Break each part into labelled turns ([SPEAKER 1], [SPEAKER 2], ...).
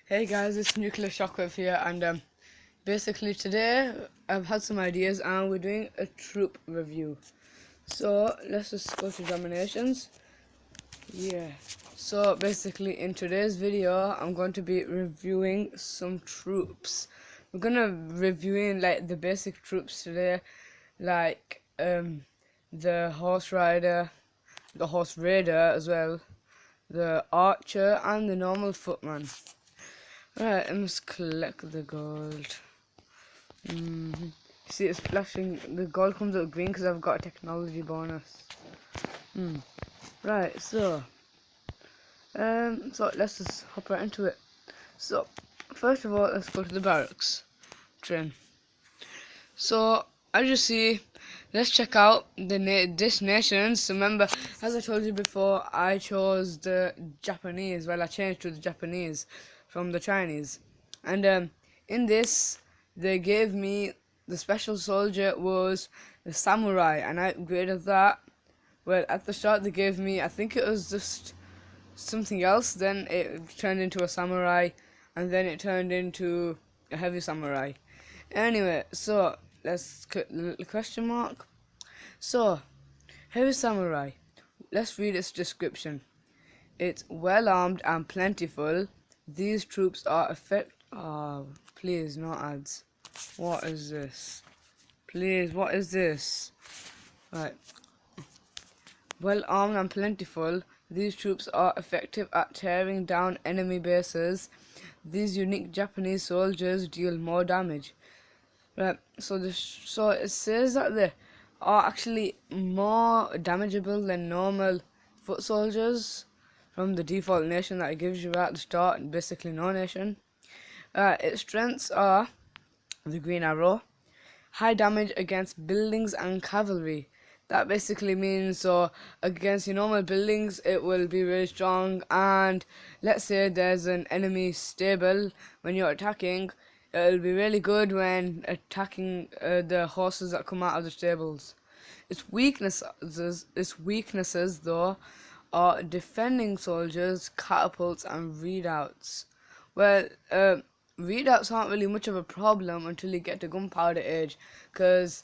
[SPEAKER 1] Hey guys, it's Nuclear Shockwave here, and basically today I've had some ideas and we're doing a troop review. So let's just go to DomiNations. Yeah. So basically in today's video I'm going to be reviewing some troops. We're gonna reviewing like the basic troops today, like the horse rider, the horse raider as well, the archer and the normal footman. Right, I must collect the gold. See, it's flashing. The gold comes out green because I've got a technology bonus. Right, so let's just hop right into it. So, first of all, let's go to the barracks train. So, as you see, let's check out the nations. So remember, as I told you before, I chose the Japanese. Well, I changed to the Japanese from the Chinese. And in this, they gave me the special soldier was the samurai, and I upgraded that. Well, at the start they gave me, I think it was just something else. Then it turned into a samurai, and then it turned into a heavy samurai. Anyway, so let's click the question mark. So, heavy samurai. Let's read its description. It's well armed and plentiful. These troops are please, no ads. What is this? Please, what is this? Right. Well armed and plentiful, these troops are effective at tearing down enemy bases. These unique Japanese soldiers deal more damage. Right, so it says that they are actually more damageable than normal foot soldiers from the default nation that it gives you at the start, and basically no nation. Its strengths are the green arrow, high damage against buildings and cavalry. That basically means so against your normal buildings it will be really strong, and let's say there's an enemy stable when you're attacking, it'll be really good when attacking the horses that come out of the stables. Its weaknesses though are defending soldiers, catapults and readouts. Well, readouts aren't really much of a problem until you get to gunpowder age, because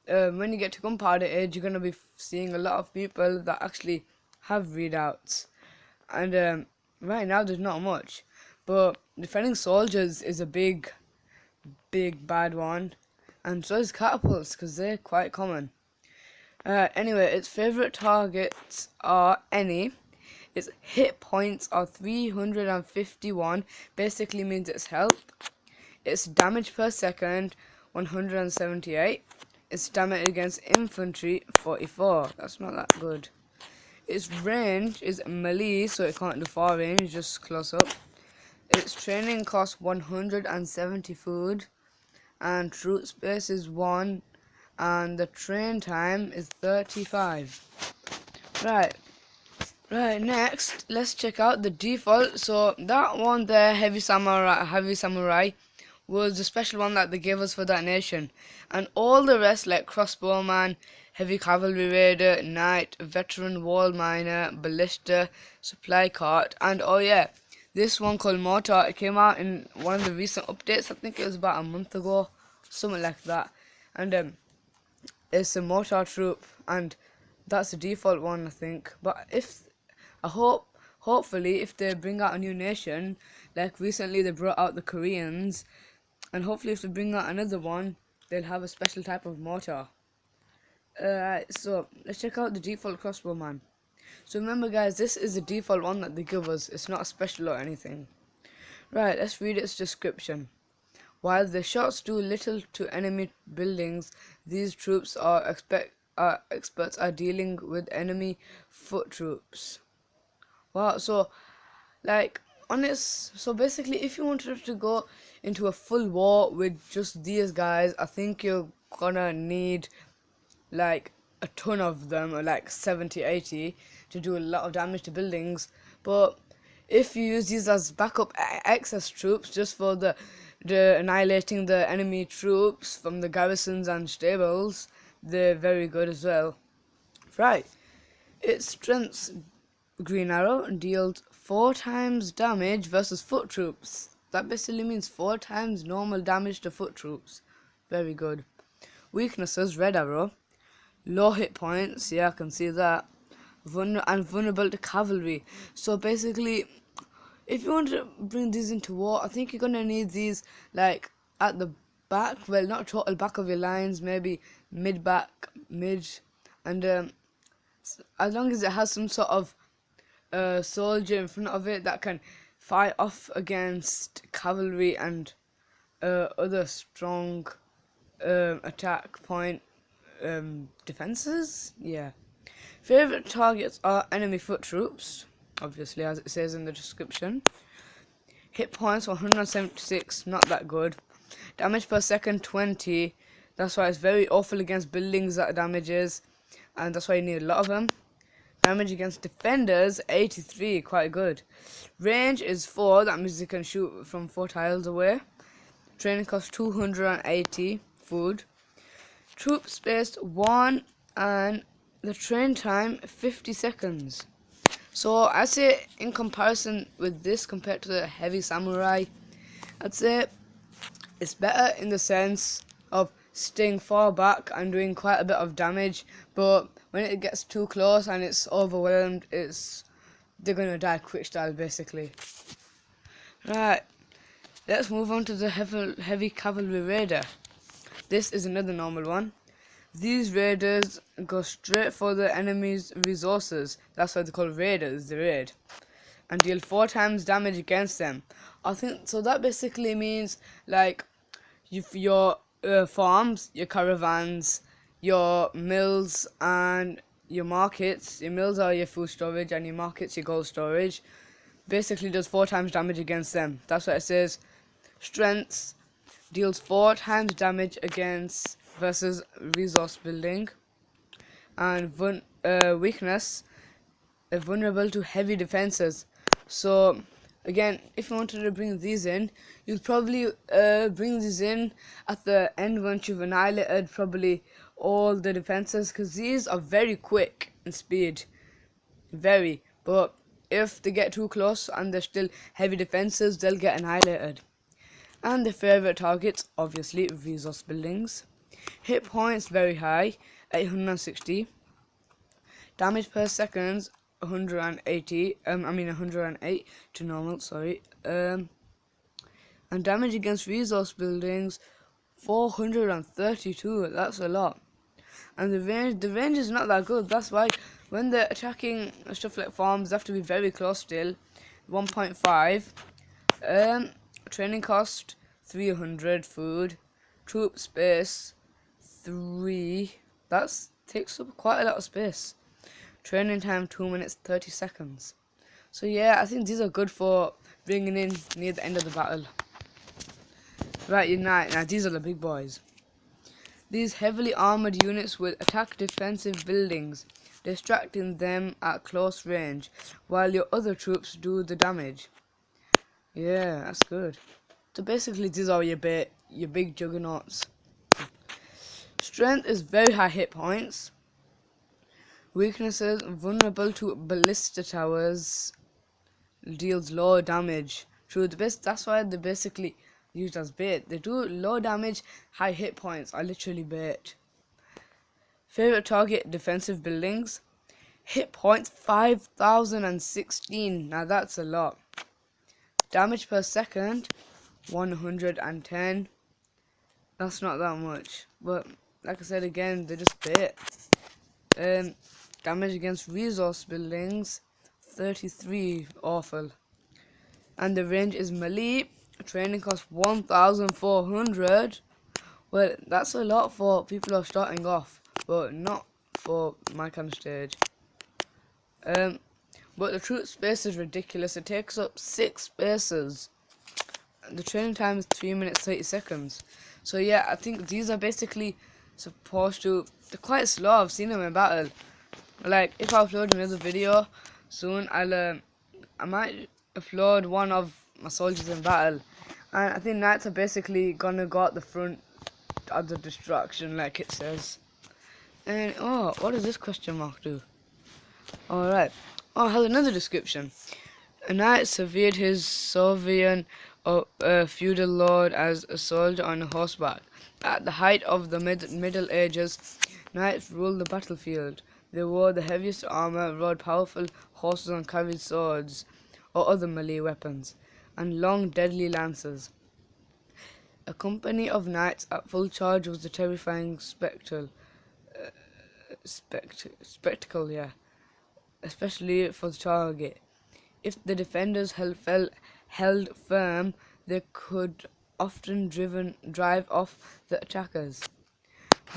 [SPEAKER 1] when you get to gunpowder age you're going to be seeing a lot of people that actually have readouts, and right now there's not much, but defending soldiers is a big bad one, and so is catapults because they're quite common. Anyway, its favorite targets are any. Its hit points are 351, basically means its health. Its damage per second 178. Its damage against infantry 44. That's not that good. Its range is melee, so it can't do far range, just close up. Its training costs 170 food, and troop space is 1, and the train time is 35. Right, next let's check out the default. So that one there, heavy samurai was the special one that they gave us for that nation, and all the rest like crossbowman, heavy cavalry raider, knight, veteran wall miner, ballista, supply cart, and oh yeah, this one called mortar. It came out in one of the recent updates. I think it was about a month ago, something like that. And it's a mortar troop, and that's the default one, I think. But hopefully if they bring out a new nation, like recently they brought out the Koreans, and hopefully if they bring out another one, they'll have a special type of mortar. So let's check out the default crossbowman. So remember guys, this is the default one that they give us. It's not a special or anything. Right, let's read its description. While the shots do little to enemy buildings, these troops are experts at dealing with enemy foot troops. Wow, so like on this, so basically if you wanted to go into a full war with just these guys, I think you're gonna need like a ton of them, or like 70-80, to do a lot of damage to buildings. But if you use these as backup excess troops just for the annihilating the enemy troops from the garrisons and stables, they're very good as well. Right, its strengths: green arrow deals 4 times damage versus foot troops. That basically means 4 times normal damage to foot troops. Very good. Weaknesses, red arrow. Low hit points, yeah, I can see that. And vulnerable to cavalry. So basically, if you want to bring these into war, I think you're gonna need these like at the back. Well, not total back of your lines, maybe mid back, mid, and as long as it has some sort of soldier in front of it that can fight off against cavalry and other strong attack point defenses. Yeah. Favorite targets are enemy foot troops, obviously, as it says in the description. Hit points 176, not that good. Damage per second 20. That's why it's very awful against buildings that damages, and that's why you need a lot of them. Damage against defenders 83, quite good. Range is 4, that means you can shoot from 4 tiles away. Training cost 280 food. Troop space 1, and the train time 50 seconds. So I'd say in comparison with this compared to the heavy samurai, I'd say it's better in the sense of staying far back and doing quite a bit of damage, but when it gets too close and it's overwhelmed, they're gonna die quick style basically. Right, let's move on to the heavy cavalry raider. This is another normal one. These raiders go straight for the enemy's resources. That's why they're called raiders, the raid. And deal 4 times damage against them. I think so. That basically means like your farms, your caravans, your mills, and your markets. Your mills are your food storage, and your markets your gold storage. Basically, does 4 times damage against them. That's what it says. Strengths deals 4 times damage against versus resource building, and weakness, vulnerable to heavy defenses. So again, if you wanted to bring these in, you'll probably bring these in at the end once you've annihilated probably all the defenses, because these are very quick in speed, very, but if they get too close and they're still heavy defenses, they'll get annihilated. And the favorite targets, obviously, resource buildings. Hit points very high, 860. Damage per second, 180. 108 to normal. Sorry. And damage against resource buildings, 432. That's a lot. And the range is not that good. That's why when they're attacking stuff like farms, they have to be very close still. 1.5. Training cost 300 food. Troop space 3. That takes up quite a lot of space. Training time 2 minutes 30 seconds. So yeah, I think these are good for bringing in near the end of the battle. Right, unite. Now these are the big boys. These heavily armored units will attack defensive buildings, distracting them at close range, while your other troops do the damage. Yeah, that's good. So basically, these are your big juggernauts. Strength is very high hit points. Weaknesses, vulnerable to ballista towers, deals low damage. True, that's why they're basically used as bait. They do low damage, high hit points, are literally bait. Favorite target, defensive buildings. Hit points 5016. Now that's a lot. Damage per second 110. That's not that much, but like I said again, they're just bait. Damage against resource buildings 33. Awful. And the range is melee. Training cost 1400. Well, that's a lot for people who are starting off, but not for my kind of stage. But the troop space is ridiculous. It takes up 6 spaces. The training time is 3 minutes 30 seconds. So yeah, I think these are basically supposed to. They're quite slow. I've seen them in battle. Like if I upload another video soon, I might upload one of my soldiers in battle, and I think knights are basically gonna go at the front of the destruction, like it says. And oh, what does this question mark do? Alright. Oh, it has another description. A knight surveyed his sovereign feudal lord as a soldier on horseback. At the height of the Middle Ages, knights ruled the battlefield. They wore the heaviest armor, rode powerful horses, and carried swords or other melee weapons, and long, deadly lances. A company of knights at full charge was a terrifying spectacle, yeah, especially for the target. If the defenders held firm, they could often drive off the attackers.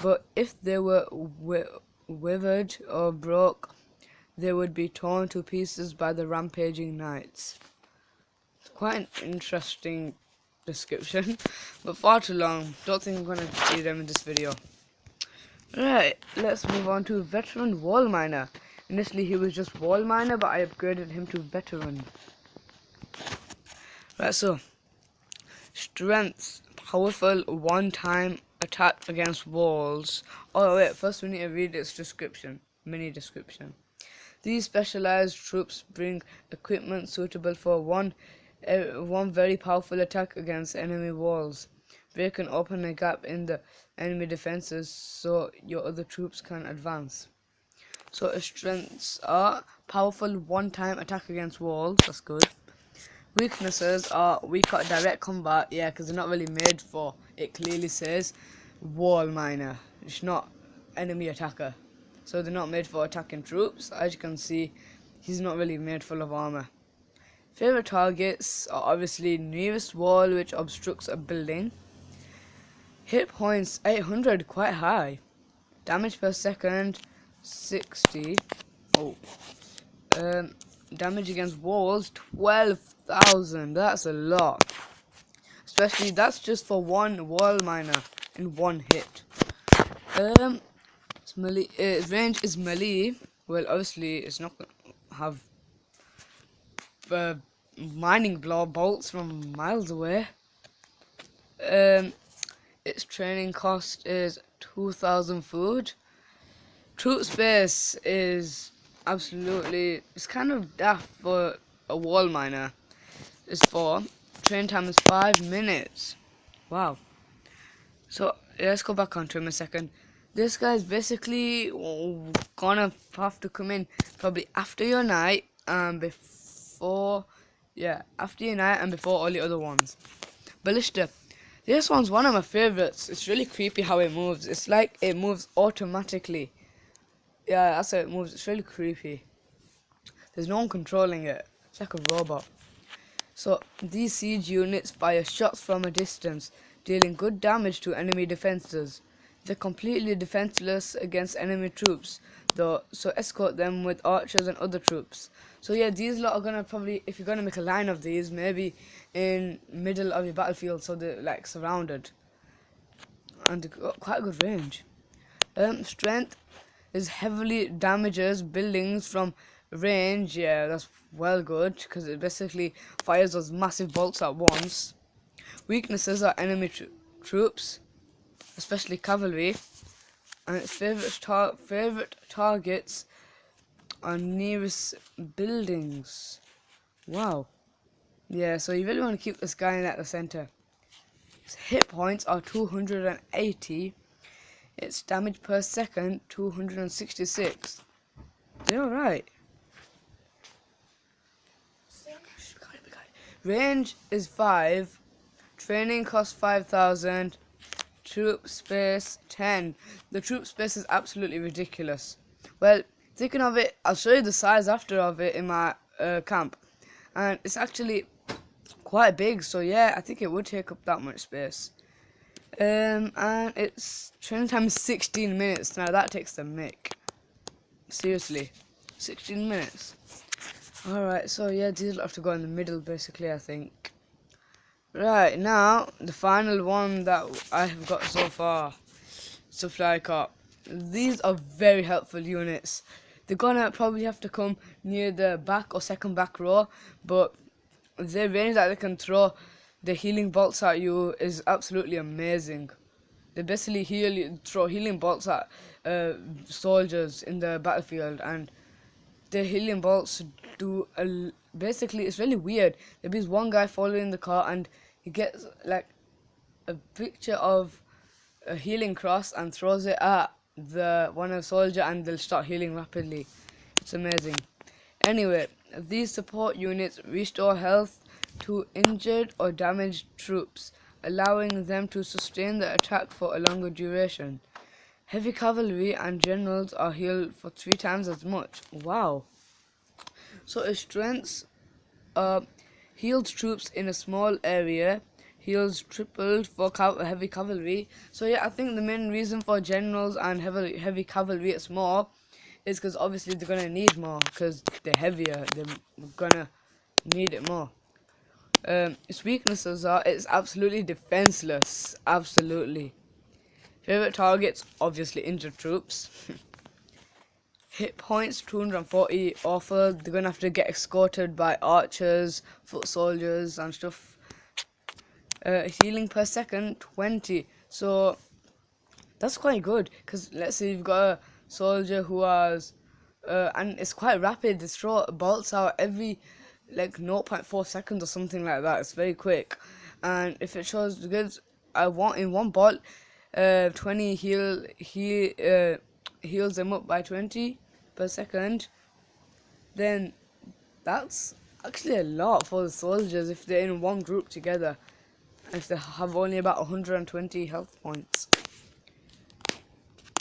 [SPEAKER 1] But if they were withered or broke, they would be torn to pieces by the rampaging knights. It's quite an interesting description, but far too long. Don't think I'm going to see them in this video. Right, let's move on to veteran wall miner. Initially he was just wall miner, but I upgraded him to veteran. Right, so strength, powerful one-time attack against walls. Oh wait, first we need to read its description, mini description. These specialized troops bring equipment suitable for one very powerful attack against enemy walls. They can open a gap in the enemy defenses so your other troops can advance. So its strengths are powerful one-time attack against walls, that's good. Weaknesses are weak at direct combat, yeah, because they're not really made for, it clearly says, wall miner. It's not enemy attacker. So they're not made for attacking troops. As you can see, he's not really made full of armor. Favorite targets are obviously nearest wall which obstructs a building. Hit points 800, quite high. Damage per second 60. Damage against walls 12,000. That's a lot. Especially that's just for one wall miner in one hit. Its range is melee. Well, obviously it's not gonna have mining bolts from miles away. Its training cost is 2,000 food. Troop space is absolutely, it's kind of daft for a wall miner. It's 4. Train time is 5 minutes. Wow. So let's go back onto him a second. This guy's basically gonna have to come in probably after your night and before, after your night and before all the other ones. Ballista. This one's one of my favorites. It's really creepy how it moves. It's like it moves automatically. Yeah, that's how it moves. It's really creepy. There's no one controlling it. It's like a robot. So these siege units fire shots from a distance, dealing good damage to enemy defenses. They're completely defenseless against enemy troops, though, so escort them with archers and other troops. So yeah, these lot are gonna probably, if you're gonna make a line of these, maybe in middle of your battlefield, so they're like surrounded, and they've got quite a good range. Strength is heavily damages buildings from range. Yeah, that's well good because it basically fires those massive bolts at once. Weaknesses are enemy troops, especially cavalry, and its favorite targets are nearest buildings. Wow. Yeah, so you really want to keep this guy in at the center. His hit points are 280. Its damage per second 266. They're alright. Range is 5. Training costs 5,000. Troop space 10. The troop space is absolutely ridiculous. Well, thinking of it, I'll show you the size after of it in my camp, and it's actually quite big. So yeah, I think it would take up that much space. And its training time is 16 minutes. Now that takes the mick. Seriously, 16 minutes. Alright, so yeah, these will have to go in the middle basically, I think. Right, now, the final one that I have got so far, Supply Cop. These are very helpful units. They're gonna probably have to come near the back or second back row, but the range that they can throw the healing bolts at you is absolutely amazing. They basically throw healing bolts at soldiers in the battlefield, and the helium bolts do basically it's really weird. There'll be one guy following the car and he gets like a picture of a healing cross and throws it at the one of the soldier and they'll start healing rapidly. It's amazing. Anyway, these support units restore health to injured or damaged troops, allowing them to sustain the attack for a longer duration. Heavy cavalry and generals are healed for 3 times as much. Wow. So it strengths heals troops in a small area, heals tripled for heavy cavalry. So yeah, I think the main reason for generals and heavy cavalry it's more is because obviously they're gonna need more because they're heavier. They're gonna need it more. Its weaknesses are it's absolutely defenseless. Absolutely. Favorite targets obviously injured troops. Hit points 240 awful. They're gonna have to get escorted by archers, foot soldiers and stuff. Healing per second 20. So that's quite good because let's say you've got a soldier who has and it's quite rapid. They throw bolts out every like 0.4 seconds or something like that. It's very quick, and if it shows the goods I want in one bolt 20 heals them up by 20 per second, then that's actually a lot for the soldiers if they're in one group together and if they have only about 120 health points.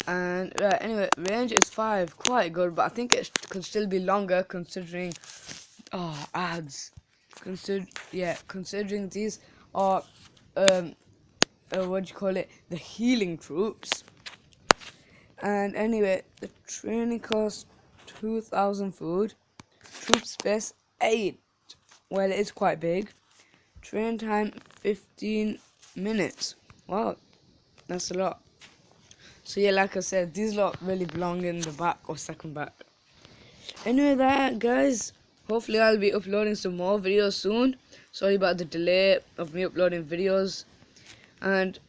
[SPEAKER 1] And anyway, range is 5, quite good, but I think it could still be longer considering ads. Considering these are what do you call it, the healing troops. And anyway, the training costs 2,000 food, troop space 8, well it is quite big, train time 15 minutes. Wow, that's a lot. So yeah, like I said, these lot really belong in the back or second back. Anyway, that guys, hopefully I'll be uploading some more videos soon. Sorry about the delay of me uploading videos. And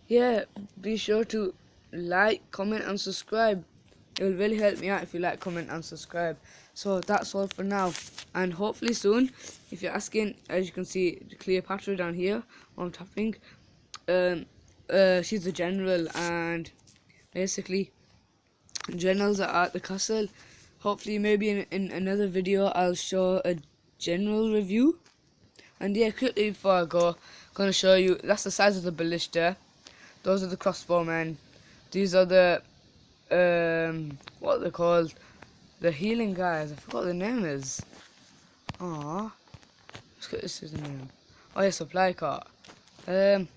[SPEAKER 1] yeah, be sure to like, comment and subscribe. It will really help me out if you like, comment and subscribe. So that's all for now, and hopefully soon, if you're asking, as you can see Cleopatra down here I'm tapping, she's a general, and basically generals are at the castle. Hopefully maybe in another video I'll show a general review. And yeah, quickly before I go, I'm gonna show you, that's the size of the ballista, those are the crossbowmen, these are the what are they called, the healing guys, I forgot what the name is. This is the name. Oh yeah, supply cart. There's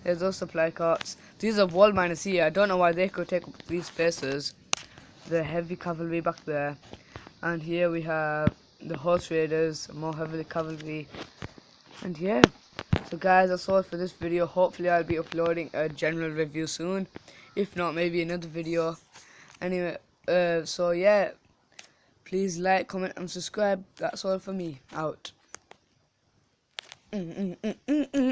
[SPEAKER 1] those supply carts. These are wall miners here. I don't know why they could take up these spaces. The heavy cavalry back there, and here we have the horse raiders, more heavy cavalry. And yeah, so guys, that's all for this video. Hopefully I'll be uploading a general review soon, if not maybe another video. Anyway, so yeah, please like, comment and subscribe. That's all for me. Out.